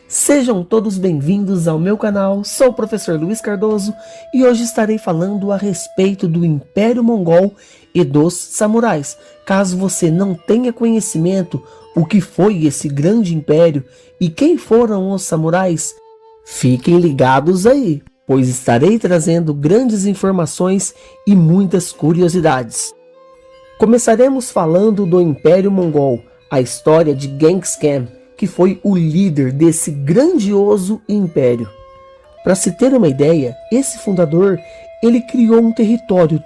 Sejam todos bem-vindos ao meu canal, sou o professor Luiz Cardoso e hoje estarei falando a respeito do Império Mongol e dos samurais. Caso você não tenha conhecimento o que foi esse grande império e quem foram os samurais, fiquem ligados aí, pois estarei trazendo grandes informações e muitas curiosidades. Começaremos falando do Império Mongol, a história de Genghis Khan, que foi o líder desse grandioso império. Para se ter uma ideia, esse fundador, ele criou um território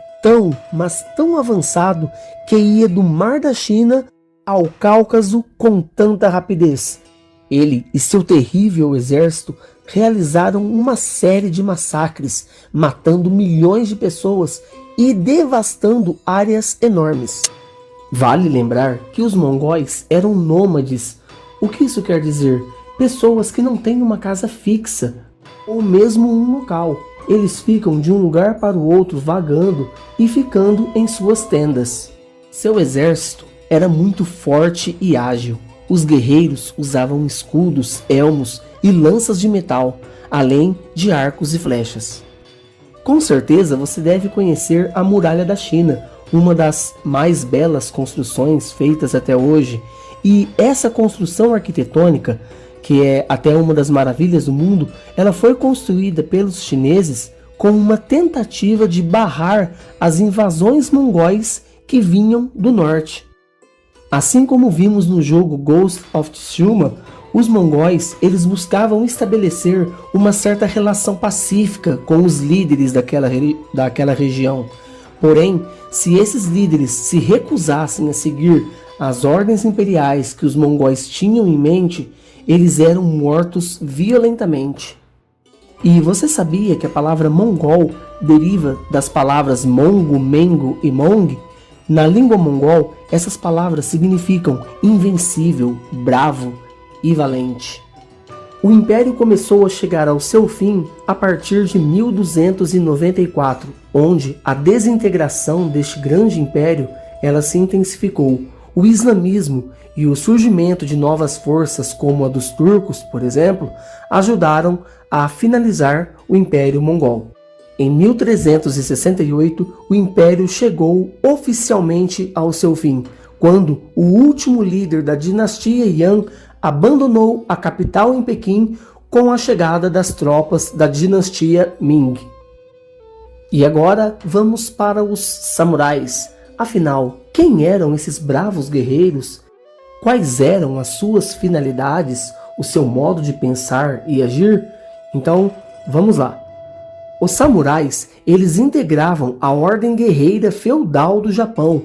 mas tão avançado que ia do Mar da China ao Cáucaso com tanta rapidez. Ele e seu terrível exército realizaram uma série de massacres, matando milhões de pessoas e devastando áreas enormes. Vale lembrar que os mongóis eram nômades. O que isso quer dizer? Pessoas que não têm uma casa fixa, ou mesmo um local. Eles ficam de um lugar para o outro vagando e ficando em suas tendas. Seu exército era muito forte e ágil. Os guerreiros usavam escudos, elmos e lanças de metal, além de arcos e flechas. Com certeza você deve conhecer a Muralha da China, uma das mais belas construções feitas até hoje. E essa construção arquitetônica, que é até uma das maravilhas do mundo, ela foi construída pelos chineses com uma tentativa de barrar as invasões mongóis que vinham do norte. Assim como vimos no jogo Ghost of Tsushima, os mongóis eles buscavam estabelecer uma certa relação pacífica com os líderes daquela região. Porém, se esses líderes se recusassem a seguir as ordens imperiais que os mongóis tinham em mente, eles eram mortos violentamente. E você sabia que a palavra mongol deriva das palavras mongo, mengo e mong? Na língua mongol, essas palavras significam invencível, bravo e valente. O império começou a chegar ao seu fim a partir de 1294, onde a desintegração deste grande império ela se intensificou. O islamismo e o surgimento de novas forças como a dos turcos, por exemplo, ajudaram a finalizar o Império Mongol. Em 1368, o Império chegou oficialmente ao seu fim, quando o último líder da dinastia Yan abandonou a capital em Pequim com a chegada das tropas da dinastia Ming. E agora vamos para os samurais. Afinal, quem eram esses bravos guerreiros? Quais eram as suas finalidades, o seu modo de pensar e agir? Então, vamos lá. Os samurais, eles integravam a ordem guerreira feudal do Japão,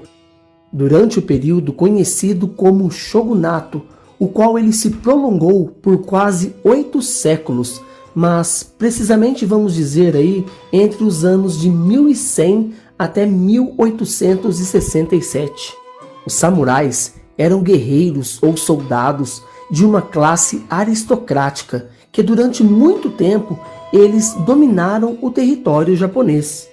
durante o período conhecido como Shogunato, o qual ele se prolongou por quase 8 séculos, mas precisamente vamos dizer aí entre os anos de 1100 até 1867. Os samurais eram guerreiros ou soldados de uma classe aristocrática que durante muito tempo eles dominaram o território japonês.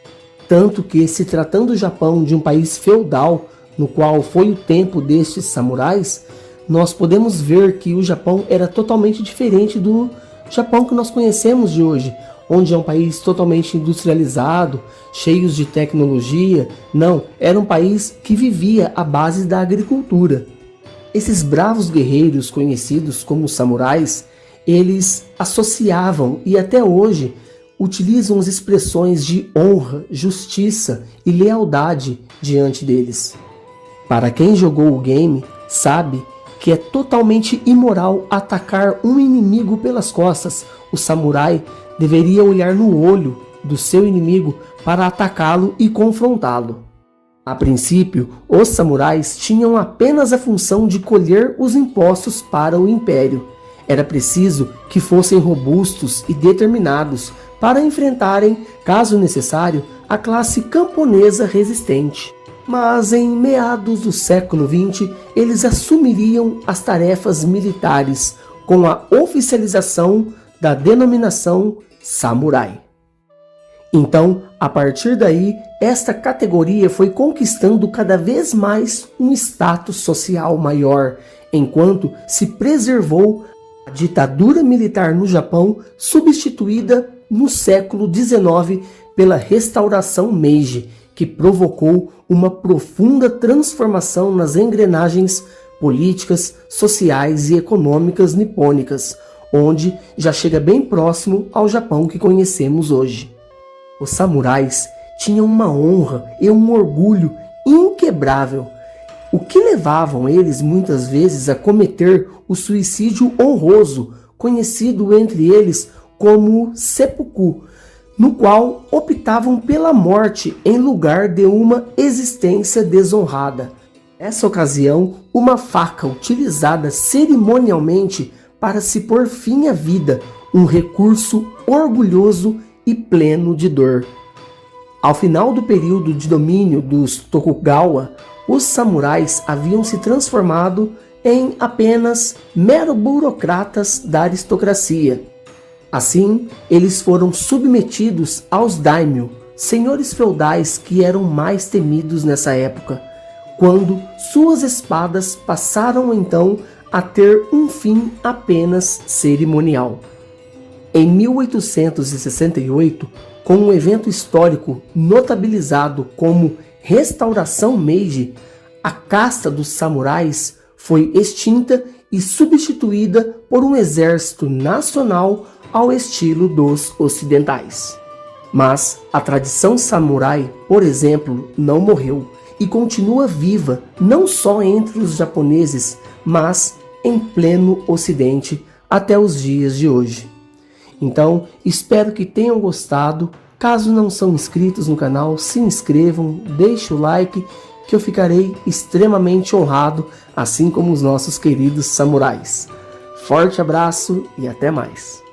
Tanto que, se tratando do Japão de um país feudal, no qual foi o tempo destes samurais, nós podemos ver que o Japão era totalmente diferente do Japão que nós conhecemos de hoje, onde é um país totalmente industrializado, cheios de tecnologia. Não, era um país que vivia à base da agricultura. Esses bravos guerreiros conhecidos como samurais, eles associavam e até hoje utilizam as expressões de honra, justiça e lealdade diante deles. Para quem jogou o game, sabe que é totalmente imoral atacar um inimigo pelas costas. O samurai deveria olhar no olho do seu inimigo para atacá-lo e confrontá-lo. A princípio, os samurais tinham apenas a função de colher os impostos para o império. Era preciso que fossem robustos e determinados para enfrentarem, caso necessário, a classe camponesa resistente. Mas em meados do século XX, eles assumiriam as tarefas militares com a oficialização da denominação samurai. Então, a partir daí, esta categoria foi conquistando cada vez mais um status social maior, enquanto se preservou A ditadura militar no Japão, substituída no século XIX pela restauração Meiji, que provocou uma profunda transformação nas engrenagens políticas, sociais e econômicas nipônicas, onde já chega bem próximo ao Japão que conhecemos hoje. Os samurais tinham uma honra e um orgulho inquebrável, o que levavam eles muitas vezes a cometer o suicídio honroso, conhecido entre eles como seppuku, no qual optavam pela morte em lugar de uma existência desonrada. Nessa ocasião, uma faca utilizada cerimonialmente para se pôr fim à vida, um recurso orgulhoso e pleno de dor. Ao final do período de domínio dos Tokugawa, os samurais haviam se transformado em apenas mero burocratas da aristocracia. Assim, eles foram submetidos aos daimyo, senhores feudais que eram mais temidos nessa época, quando suas espadas passaram então a ter um fim apenas cerimonial. Em 1868, com um evento histórico notabilizado como Restauração Meiji, a casta dos samurais foi extinta e substituída por um exército nacional ao estilo dos ocidentais. Mas a tradição samurai, por exemplo, não morreu e continua viva não só entre os japoneses, mas em pleno ocidente até os dias de hoje. Então, espero que tenham gostado. Caso não são inscritos no canal, se inscrevam, deixe o like, que eu ficarei extremamente honrado, assim como os nossos queridos samurais. Forte abraço e até mais!